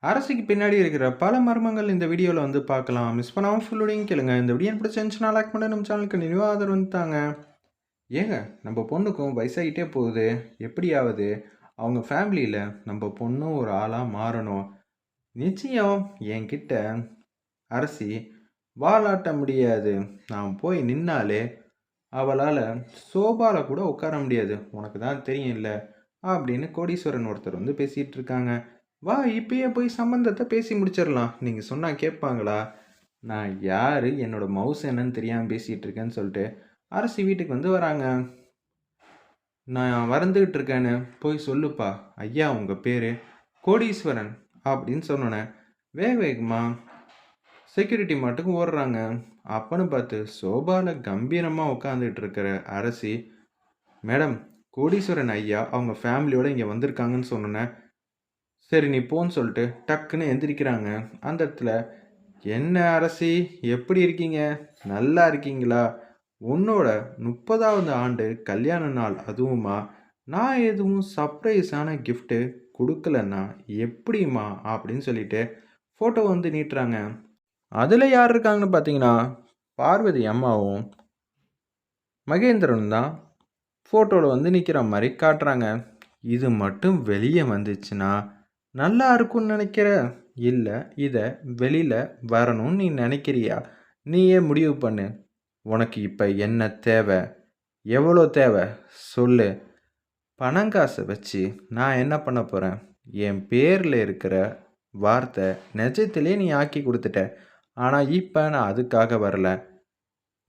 அரசிக்கு பின்னாடி இருக்கிற பல மர்மங்கள் இந்த வீடியோவில் வந்து பார்க்கலாம். மிஸ் பண்ணாமல் ஃபுல்லோடையும் கேளுங்க. இந்த வீடியோ பிடிச்சிருந்துச்சுன்னா லைக் பண்ணி நம்ம சேனலுக்கு நினைவு ஆதரவு வந்துட்டாங்க. ஏங்க நம்ம பொண்ணுக்கும் வயசாகிட்டே போகுது. எப்படியாவது அவங்க ஃபேமிலியில் நம்ம பொண்ணும் ஒரு ஆளாக மாறணும். நிச்சயம் என்கிட்ட அரசி வாலாட்ட முடியாது. நான் போய் நின்னாலே அவளால் சோபாவில் கூட உட்கார முடியாது. உனக்கு தான் தெரியும் இல்லை அப்படின்னு கோடீஸ்வரன் ஒருத்தர் வந்து பேசிகிட்டு இருக்காங்க. வா இப்பயே போய் சம்மந்தத்தை பேசி முடிச்சிடலாம். நீங்கள் சொன்னால் கேட்பாங்களா? நான் யார், என்னோட மவுஸ் என்னன்னு தெரியாமல் பேசிகிட்டு இருக்கேன்னு சொல்லிட்டு அரசி வீட்டுக்கு வந்து வராங்க. நான் வந்துக்கிட்டு இருக்கேன்னு போய் சொல்லுப்பா. ஐயா உங்கள் பேர் கோடீஸ்வரன் அப்படின்னு சொன்னோன்னே வேக வேகமாக செக்யூரிட்டி மாட்டுக்கு ஓடுறாங்க. அப்பன்னு பார்த்து சோபாவில் கம்பீரமாக உட்காந்துட்டு இருக்கிற அரசி, மேடம் கோடீஸ்வரன் ஐயா அவங்க ஃபேமிலியோடு இங்கே வந்திருக்காங்கன்னு சொன்னோன்னே சரி நீ போன்னு சொல்லிட்டு டக்குன்னு எந்திரிக்கிறாங்க. அந்த இடத்துல என்ன அரசி எப்படி இருக்கீங்க, நல்லா இருக்கீங்களா, உன்னோட 30வது ஆண்டு கல்யாண நாள் அதுவுமா, நான் எதுவும் சர்ப்ரைஸான கிஃப்ட்டு கொடுக்கலன்னா எப்படிம்மா அப்படின்னு சொல்லிட்டு ஃபோட்டோ வந்து நீட்டுறாங்க. அதில் யார் இருக்காங்கன்னு பார்த்தீங்கன்னா பார்வதி அம்மாவும் மகேந்திரன் தான் ஃபோட்டோவில் வந்து நிற்கிற மாதிரி காட்டுறாங்க. இது மட்டும் வெளியே வந்துச்சுன்னா நல்லா இருக்கும்னு நினைக்கிற, இல்லை இதை வெளியில் வரணும்னு நீ நினைக்கிறியா? நீயே முடிவு பண்ணு. உனக்கு இப்போ என்ன தேவை, எவ்வளோ தேவை சொல்லு. பணங்காசை வச்சு நான் என்ன பண்ண போகிறேன்? என் பேரில் இருக்கிற வார்த்தை நிஜத்திலே நீ ஆக்கி கொடுத்துட்ட. ஆனால் இப்போ நான் அதுக்காக வரல.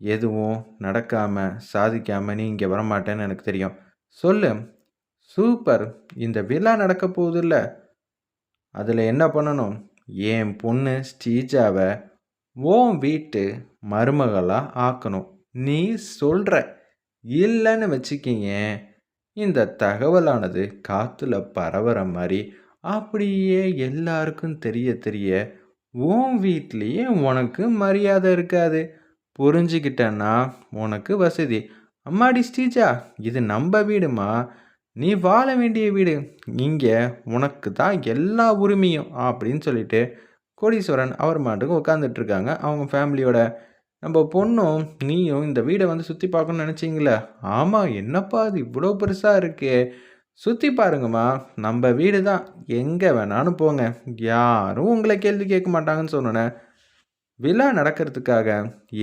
எதுவும் நடக்காமல் சாதிக்காமல் நீ இங்கே வரமாட்டேன்னு எனக்கு தெரியும். சொல்லு. சூப்பர், இந்த விழா நடக்க போகுதில்ல, அதில் என்ன பண்ணணும்? என் பொண்ணு ஸ்ரீஜாவை உன் வீட்டு மருமகளாக ஆக்கணும். நீ சொல்கிற, இல்லைன்னு வச்சுக்கிங்க இந்த தகவலானது காற்றுல பரவுற மாதிரி அப்படியே எல்லாருக்கும் தெரிய தெரிய உன் வீட்லேயே உனக்கு மரியாதை இருக்காது. புரிஞ்சுக்கிட்டேன்னா உனக்கு வசதி. அம்மாடி ஸ்ரீஜா, இது நம்ம வீடுமா, நீ வாழ வேண்டிய வீடு, இங்கே உனக்கு தான் எல்லா உரிமையும் அப்படின்னு சொல்லிட்டு கோடீஸ்வரன் அவர் மாட்டுக்கு உட்காந்துட்ருக்காங்க அவங்க ஃபேமிலியோட. நம்ம பொண்ணும் நீயும் இந்த வீடை வந்து சுற்றி பார்க்கணும்னு நினச்சிங்களே? ஆமாம், என்னப்பா அது இவ்வளோ பெருசாக இருக்கே, சுற்றி பாருங்கம்மா, நம்ம வீடு தான், எங்கே வேணாலும் போங்க, யாரும் உங்களை கேள்வி கேட்க மாட்டாங்கன்னு சொன்னோன்னே விழா நடக்கிறதுக்காக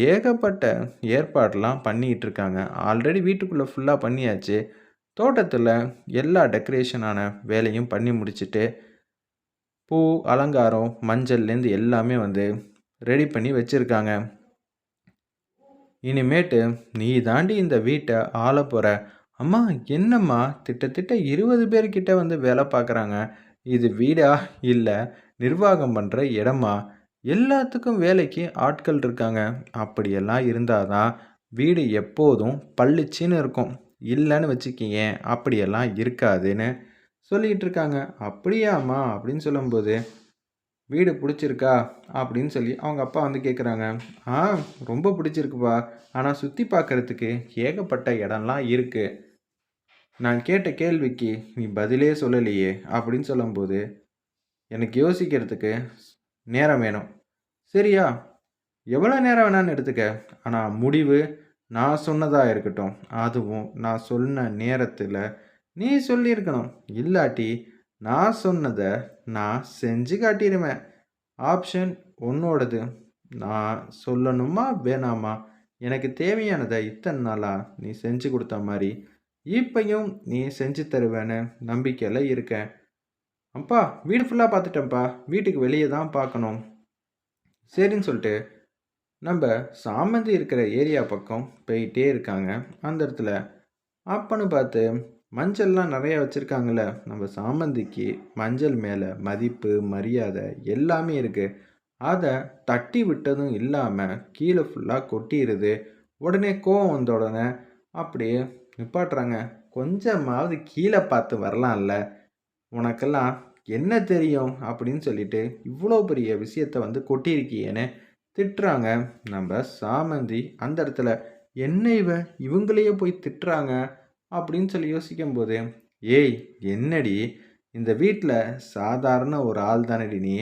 ஏகப்பட்ட ஏற்பாடெலாம் பண்ணிகிட்டு இருக்காங்க. ஆல்ரெடி வீட்டுக்குள்ளே ஃபுல்லாக பண்ணியாச்சு. தோட்டத்தில் எல்லா டெக்கரேஷனான வேலையும் பண்ணி முடிச்சுட்டு பூ அலங்காரம் மஞ்சள்லேருந்து எல்லாமே வந்து ரெடி பண்ணி வச்சுருக்காங்க. இனிமேட்டு நீ தாண்டி இந்த வீட்டை ஆள போகிற. அம்மா என்னம்மா, திட்டத்திட்ட 20 பேர்கிட்ட வந்து வேலை பார்க்குறாங்க. இது வீடா இல்லை நிர்வாகம் பண்ணுற இடமா? எல்லாத்துக்கும் வேலைக்கு ஆட்கள் இருக்காங்க. அப்படியெல்லாம் இருந்தால் தான் வீடு எப்போதும் பளிச்சுன்னு இருக்கும். இல்லைன்னு வச்சுக்கிங்க அப்படியெல்லாம் இருக்காதுன்னு சொல்லிகிட்டு இருக்காங்க. அப்படியாம்மா அப்படின்னு சொல்லும்போது வீடு பிடிச்சிருக்கா அப்படின்னு சொல்லி அவங்க அப்பா வந்து கேட்குறாங்க. ரொம்ப பிடிச்சிருக்குப்பா, ஆனால் சுற்றி பார்க்குறதுக்கு ஏகப்பட்ட இடம்லாம் இருக்குது. நான் கேட்ட கேள்விக்கு நீ பதிலே சொல்லலையே அப்படின்னு சொல்லும்போது எனக்கு யோசிக்கிறதுக்கு நேரம் வேணும். சரியா, எவ்வளோ நேரம் வேணான்னு எடுத்துக்க, ஆனால் முடிவு நான் சொன்னதாக இருக்கட்டும். அதுவும் நான் சொன்ன நேரத்தில் நீ சொல்லியிருக்கணும். இல்லாட்டி நான் சொன்னதை நான் செஞ்சு காட்டிடுவேன். ஆப்ஷன் உன்னோடது. நான் சொல்லணுமா வேணாமா? எனக்கு தேவையானதை இத்தனை நாளாக நீ செஞ்சு கொடுத்த மாதிரி இப்பையும் நீ செஞ்சு தருவேன்னு நம்பிக்கையில் இருக்கேன். அப்பா வீடு ஃபுல்லாக பார்த்துட்டேன்ப்பா, வீட்டுக்கு வெளியே தான் பார்க்கணும். சரின்னு சொல்லிட்டு நம்ம சாமந்தி இருக்கிற ஏரியா பக்கம் போயிட்டே இருக்காங்க. அந்த இடத்துல அப்பன்னு பார்த்து மஞ்சள்லாம் நிறையா வச்சுருக்காங்கள்ல, நம்ம சாமந்திக்கு மஞ்சள் மேலே மதிப்பு மரியாதை எல்லாமே இருக்குது. அதை தட்டி விட்டதும் இல்லாமல் கீழே ஃபுல்லாக கொட்டிடுது. உடனே கோவம் வந்த உடனே அப்படியே நிப்பாட்டுறாங்க. கொஞ்சமாவது கீழே பார்த்து வரலாம்ல, உனக்கெல்லாம் என்ன தெரியும் அப்படின்னு சொல்லிட்டு இவ்வளோ பெரிய விஷயத்த வந்து கொட்டியிருக்கியேன்னு திட்டுறாங்க நம்ம சாமந்தி. அந்த இடத்துல என்ன இவங்களையே போய் திட்டுறாங்க அப்படின்னு சொல்லி யோசிக்கும்போது, ஏய் என்னடி இந்த வீட்டில் சாதாரண ஒரு ஆள் தானடி நீ.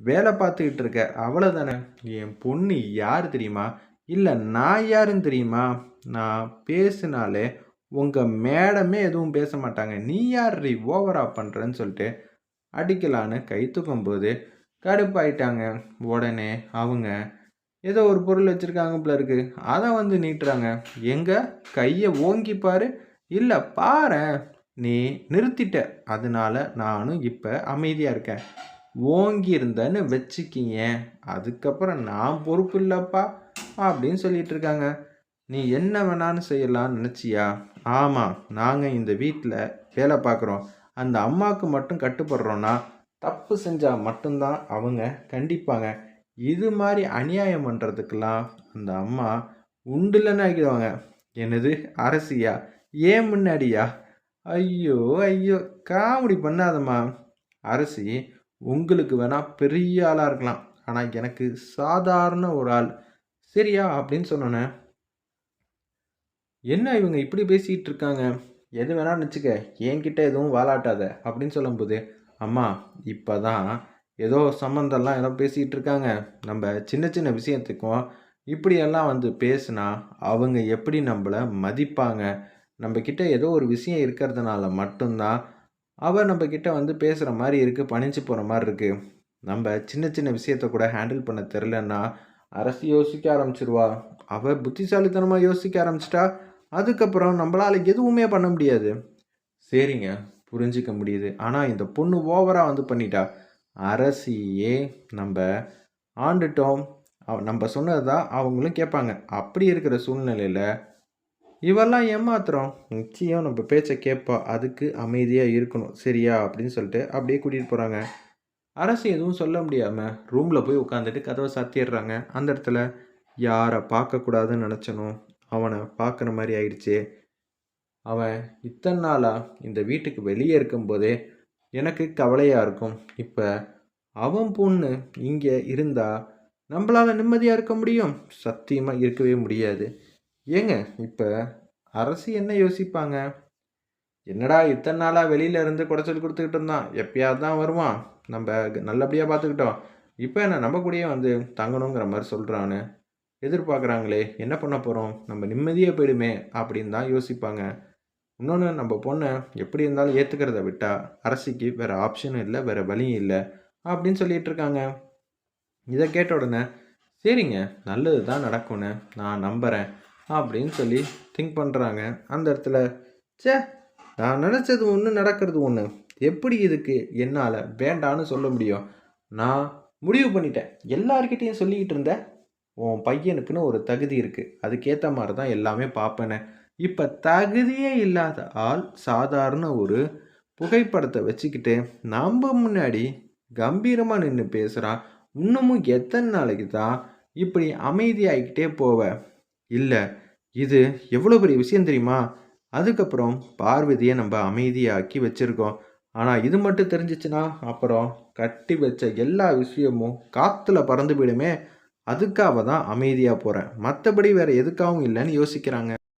வேலை பார்த்துக்கிட்டு இருக்க அவ்வளோதானே. என் பொண்ணு யார் தெரியுமா? இல்லை நான் யாருன்னு தெரியுமா? நான் பேசினாலே உங்கள் மேடமே எதுவும் பேச மாட்டாங்க. நீ யார்ரி ஓவரா பண்ணுறேன்னு சொல்லிட்டு அடிக்கலான்னு கை தூக்கும்போது கடுப்பாயிட்டாங்க. உடனே அவங்க ஏதோ ஒரு பொருள் வச்சுருக்காங்க போல இருக்கு. அதை வந்து நீட்டுறாங்க. எங்க கையை ஓங்கி பாரு. இல்லை பாரேன், நீ நிறுத்திட்ட. அதனால நானும் இப்போ அமைதியாக இருக்கேன். ஓங்கி இருந்தேன்னு வச்சுக்கிங்க, அதுக்கப்புறம் நான் பொறுப்பு இல்லைப்பா அப்படின்னு சொல்லிட்டு இருக்காங்க. நீ என்ன வேணாலும் செய்யலான்னு நினச்சியா? ஆமாம், நாங்கள் இந்த வீட்டில் வேலை பார்க்குறோம். அந்த அம்மாவுக்கு மட்டும் கட்டுப்படுறோன்னா தப்பு செஞ்சால் மட்டும்தான் அவங்க கண்டிப்பாங்க. இது மாதிரி அநியாயம் பண்ணுறதுக்கெல்லாம் அந்த அம்மா உண்டுலன்னு ஆக்கிடுவாங்க. என்னது அரசியா? ஏன் முன்னாடியா? ஐயோ ஐயோ, காமெடி பண்ணாதம்மா. அரசி உங்களுக்கு வேணா பெரிய ஆளாக இருக்கலாம், ஆனால் எனக்கு சாதாரண ஒரு ஆள், சரியா அப்படின்னு சொன்னோன்னே, என்ன இவங்க இப்படி பேசிகிட்டு இருக்காங்க, எது வேணாலும் நினச்சிக்க, என்கிட்ட எதுவும் வாலாட்டாத அப்படின்னு சொல்லும்போது, அம்மா இப்போ தான் ஏதோ சம்மந்தம்லாம் ஏதோ பேசிக்கிட்டு இருக்காங்க, நம்ம சின்ன சின்ன விஷயத்துக்கும் இப்படியெல்லாம் வந்து பேசுனா அவங்க எப்படி நம்மளை மதிப்பாங்க, நம்மக்கிட்ட ஏதோ ஒரு விஷயம் இருக்கிறதுனால மட்டும்தான் அவள் நம்மக்கிட்ட வந்து பேசுகிற மாதிரி இருக்குது, பணிஞ்சு போகிற மாதிரி இருக்குது. நம்ம சின்ன சின்ன விஷயத்த கூட ஹேண்டில் பண்ண தெரிலன்னா அரசு யோசிக்க ஆரம்பிச்சிருவா. அவள் புத்திசாலித்தனமாக யோசிக்க ஆரம்பிச்சிட்டா அதுக்கப்புறம் நம்மளால் எதுவுமே பண்ண முடியாது. சரிங்க, புரிஞ்சிக்க முடியுது. ஆனால் இந்த பொண்ணு ஓவராக வந்து பண்ணிட்டா. அரசியே நம்ம ஆண்டுட்டோம், நம்ம சொன்னது தான் அவங்களும் கேட்பாங்க. அப்படி இருக்கிற சூழ்நிலையில் இவெல்லாம் ஏமாத்துறோம், நிச்சயம் நம்ம பேச்சை கேட்பா, அதுக்கு அமைதியாக இருக்கணும் சரியா அப்படின்னு சொல்லிட்டு அப்படியே கூட்டிகிட்டு போகிறாங்க. அரசு எதுவும் சொல்ல முடியாமல் ரூமில் போய் உட்காந்துட்டு கதவை சாத்திடுறாங்க. அந்த இடத்துல யாரை பார்க்கக்கூடாதுன்னு நினச்சனோ அவனை பார்க்குற மாதிரி ஆயிடுச்சு. அவன் இத்தனை நாளாக இந்த வீட்டுக்கு வெளியே இருக்கும்போதே எனக்கு கவலையாக இருக்கும். இப்போ அவன் பொண்ணு இங்கே இருந்தால் நம்மளால் நிம்மதியாக இருக்க முடியும்? சத்தியமாக இருக்கவே முடியாது. ஏங்க இப்போ அரசு என்ன யோசிப்பாங்க? என்னடா இத்தனை நாளாக வெளியில இருந்து குடைச்சல் கொடுத்துக்கிட்டு இருந்தான், எப்பயாவது தான் வருவான், நம்ம நல்லபடியாக பார்த்துக்கிட்டோம், இப்போ என்ன நம்ம கூடயே வந்து தங்கணுங்கிற மாதிரி சொல்கிறான்னு எதிர்பார்க்குறாங்களே, என்ன பண்ண போகிறோம், நம்ம நிம்மதியாக போயிடுமே அப்படின்னு தான் யோசிப்பாங்க. இன்னொன்று, நம்ம பொண்ணை எப்படி இருந்தாலும் ஏற்றுக்கிறத விட்டால் அரசிக்கு வேறு ஆப்ஷனும் இல்லை, வேறு வழியும் இல்லை அப்படின்னு சொல்லிட்டு இருக்காங்க. இதை கேட்ட உடனே சரிங்க, நல்லது தான் நடக்கும்னு நான் நம்புகிறேன் அப்படின்னு சொல்லி திங்க் பண்ணுறாங்க. அந்த இடத்துல சே, நான் நினச்சது ஒன்று நடக்கிறது ஒன்று, எப்படி இதுக்கு என்னால் வேண்டான்னு சொல்ல முடியும்? நான் முடிவு பண்ணிட்டேன், எல்லார்கிட்டையும் சொல்லிக்கிட்டு இருந்தேன் உன் பையனுக்குன்னு ஒரு தகுதி இருக்குது, அதுக்கேற்ற மாதிரி தான் எல்லாமே பார்ப்பேன்னு. இப்போ தகுதியே இல்லாத ஆள் சாதாரண ஒரு புகைப்படத்தை வச்சுக்கிட்டு நம்ம முன்னாடி கம்பீரமாக நின்று பேசுகிறான். இன்னமும் எத்தனை நாளைக்கு தான் இப்படி அமைதியாகிக்கிட்டே போவ? இல்லை, இது எவ்வளோ பெரிய விஷயம் தெரியுமா? அதுக்கப்புறம் பார்வதியை நம்ம அமைதியாக்கி வச்சுருக்கோம். ஆனால் இது மட்டும் தெரிஞ்சிச்சுன்னா அப்புறம் கட்டி வச்ச எல்லா விஷயமும் காற்றுல பறந்து போயிடுமே. அதுக்காக தான் அமைதியாக போகிறேன், மற்றபடி வேறு எதுக்காகவும் இல்லைன்னு யோசிக்கிறாங்க.